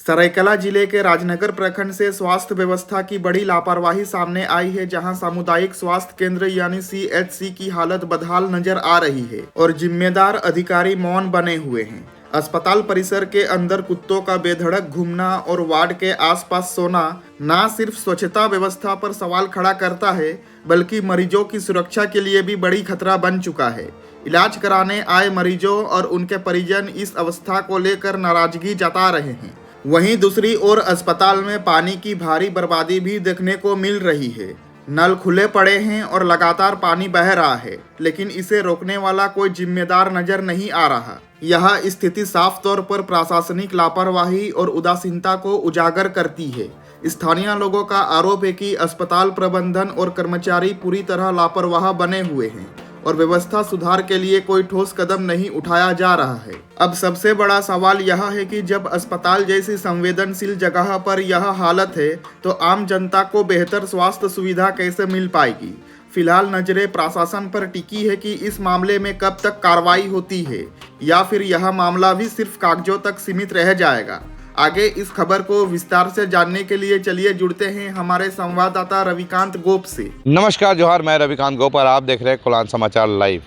सरायकेला जिले के राजनगर प्रखंड से स्वास्थ्य व्यवस्था की बड़ी लापरवाही सामने आई है, जहां सामुदायिक स्वास्थ्य केंद्र यानी सीएचसी की हालत बदहाल नजर आ रही है और जिम्मेदार अधिकारी मौन बने हुए हैं। अस्पताल परिसर के अंदर कुत्तों का बेधड़क घूमना और वार्ड के आसपास सोना न सिर्फ स्वच्छता व्यवस्था पर सवाल खड़ा करता है, बल्कि मरीजों की सुरक्षा के लिए भी बड़ी खतरा बन चुका है। इलाज कराने आए मरीजों और उनके परिजन इस अवस्था को लेकर नाराजगी जता रहे हैं। वहीं दूसरी ओर अस्पताल में पानी की भारी बर्बादी भी देखने को मिल रही है। नल खुले पड़े हैं और लगातार पानी बह रहा है, लेकिन इसे रोकने वाला कोई जिम्मेदार नजर नहीं आ रहा। यह स्थिति साफ तौर पर प्रशासनिक लापरवाही और उदासीनता को उजागर करती है। स्थानीय लोगों का आरोप है कि अस्पताल प्रबंधन और कर्मचारी पूरी तरह लापरवाह बने हुए हैं और व्यवस्था सुधार के लिए कोई ठोस कदम नहीं उठाया जा रहा है। अब सबसे बड़ा सवाल यह है कि जब अस्पताल जैसी संवेदनशील जगह पर यह हालत है, तो आम जनता को बेहतर स्वास्थ्य सुविधा कैसे मिल पाएगी। फिलहाल नजरें प्रशासन पर टिकी है कि इस मामले में कब तक कार्रवाई होती है, या फिर यह मामला भी सिर्फ कागजों तक सीमित रह जाएगा। आगे इस खबर को विस्तार से जानने के लिए चलिए जुड़ते हैं हमारे संवाददाता रविकांत गोप से। नमस्कार, जोहार, मैं रविकांत गोप और आप देख रहे हैं कोलान समाचार लाइव।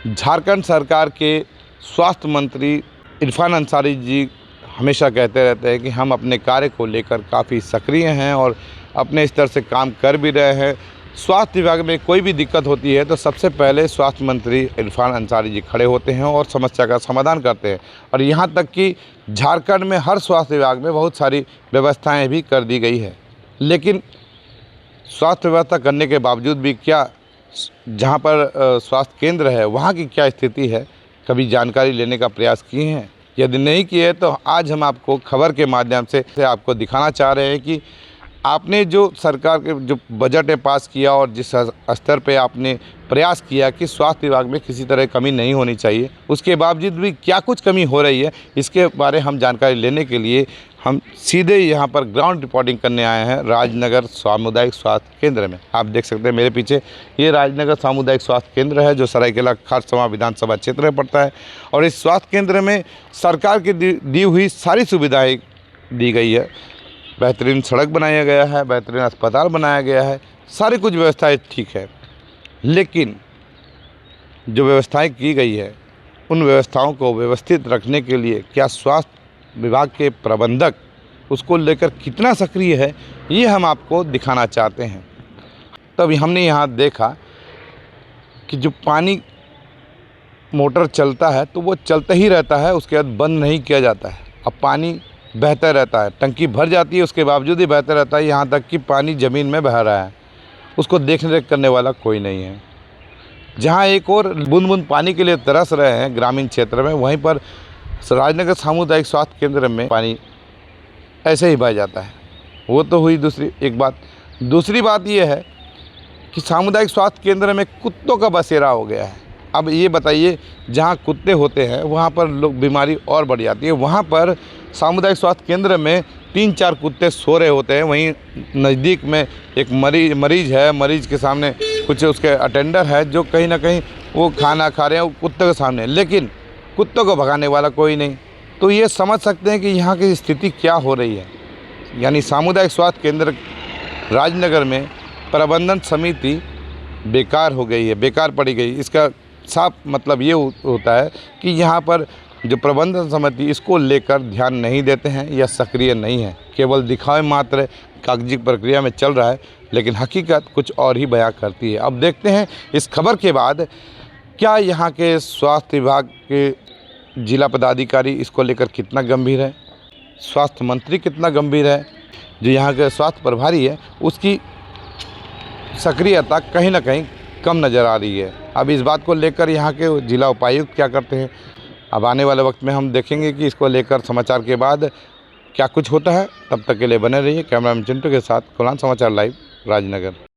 झारखंड सरकार के स्वास्थ्य मंत्री इरफान अंसारी जी हमेशा कहते रहते हैं कि हम अपने कार्य को लेकर काफ़ी सक्रिय हैं और अपने स्तर से काम कर भी रहे हैं। स्वास्थ्य विभाग में कोई भी दिक्कत होती है तो सबसे पहले स्वास्थ्य मंत्री इरफान अंसारी जी खड़े होते हैं और समस्या का समाधान करते हैं। और यहाँ तक कि झारखंड में हर स्वास्थ्य विभाग में बहुत सारी व्यवस्थाएं भी कर दी गई है, लेकिन स्वास्थ्य व्यवस्था करने के बावजूद भी क्या जहाँ पर स्वास्थ्य केंद्र है वहाँ की क्या स्थिति है, कभी जानकारी लेने का प्रयास किए हैं? यदि नहीं किए तो आज हम आपको खबर के माध्यम से आपको दिखाना चाह रहे हैं कि आपने जो सरकार के जो बजट है पास किया और जिस स्तर पे आपने प्रयास किया कि स्वास्थ्य विभाग में किसी तरह कमी नहीं होनी चाहिए, उसके बावजूद भी क्या कुछ कमी हो रही है, इसके बारे हम जानकारी लेने के लिए हम सीधे यहाँ पर ग्राउंड रिपोर्टिंग करने आए हैं राजनगर सामुदायिक स्वास्थ्य केंद्र में। आप देख सकते हैं मेरे पीछे, ये राजनगर सामुदायिक स्वास्थ्य केंद्र है जो सरायकेला खरसवां विधानसभा क्षेत्र में पड़ता है। और इस स्वास्थ्य केंद्र में सरकार की दी हुई सारी सुविधाएँ दी गई है। बेहतरीन सड़क बनाया गया है, बेहतरीन अस्पताल बनाया गया है, सारी कुछ व्यवस्थाएं ठीक है, लेकिन जो व्यवस्थाएं की गई है उन व्यवस्थाओं को व्यवस्थित रखने के लिए क्या स्वास्थ्य विभाग के प्रबंधक उसको लेकर कितना सक्रिय है, ये हम आपको दिखाना चाहते हैं। तब हमने यहाँ देखा कि जो पानी मोटर चलता है तो वो चलता ही रहता है, उसके बाद बंद नहीं किया जाता है। अब पानी बहता रहता है, टंकी भर जाती है, उसके बावजूद ही बहता रहता है, यहाँ तक कि पानी ज़मीन में बह रहा है, उसको देख रेख करने वाला कोई नहीं है। जहाँ एक और बूंद बूंद पानी के लिए तरस रहे हैं ग्रामीण क्षेत्र में, वहीं पर राजनगर सामुदायिक स्वास्थ्य केंद्र में पानी ऐसे ही बह जाता है। वो तो हुई दूसरी एक बात। दूसरी बात ये है कि सामुदायिक स्वास्थ्य केंद्र में कुत्तों का बसेरा हो गया है। अब ये बताइए, जहाँ कुत्ते होते हैं वहाँ पर लोग बीमारी और बढ़ जाती है। वहाँ पर सामुदायिक स्वास्थ्य केंद्र में 3-4 कुत्ते सो रहे होते हैं, वहीं नज़दीक में एक मरीज है, मरीज के सामने कुछ उसके अटेंडर है जो कहीं ना कहीं वो खाना खा रहे हैं कुत्तों के सामने, लेकिन कुत्तों को भगाने वाला कोई नहीं। तो ये समझ सकते हैं कि यहाँ की स्थिति क्या हो रही है। यानी सामुदायिक स्वास्थ्य केंद्र राजनगर में प्रबंधन समिति बेकार हो गई है, बेकार पड़ी गई। इसका साफ मतलब ये होता है कि यहाँ पर जो प्रबंधन समिति इसको लेकर ध्यान नहीं देते हैं या सक्रिय नहीं है, केवल दिखावे मात्र कागजी प्रक्रिया में चल रहा है, लेकिन हकीकत कुछ और ही बयां करती है। अब देखते हैं इस खबर के बाद क्या यहाँ के स्वास्थ्य विभाग के जिला पदाधिकारी इसको लेकर कितना गंभीर है, स्वास्थ्य मंत्री कितना गंभीर है, जो यहाँ के स्वास्थ्य प्रभारी है उसकी सक्रियता कहीं ना कहीं कम नज़र आ रही है। अब इस बात को लेकर यहाँ के जिला उपायुक्त क्या करते हैं, अब आने वाले वक्त में हम देखेंगे कि इसको लेकर समाचार के बाद क्या कुछ होता है। तब तक के लिए बने रहिए कैमरामैन चिंटू के साथ कोलान समाचार लाइव राजनगर।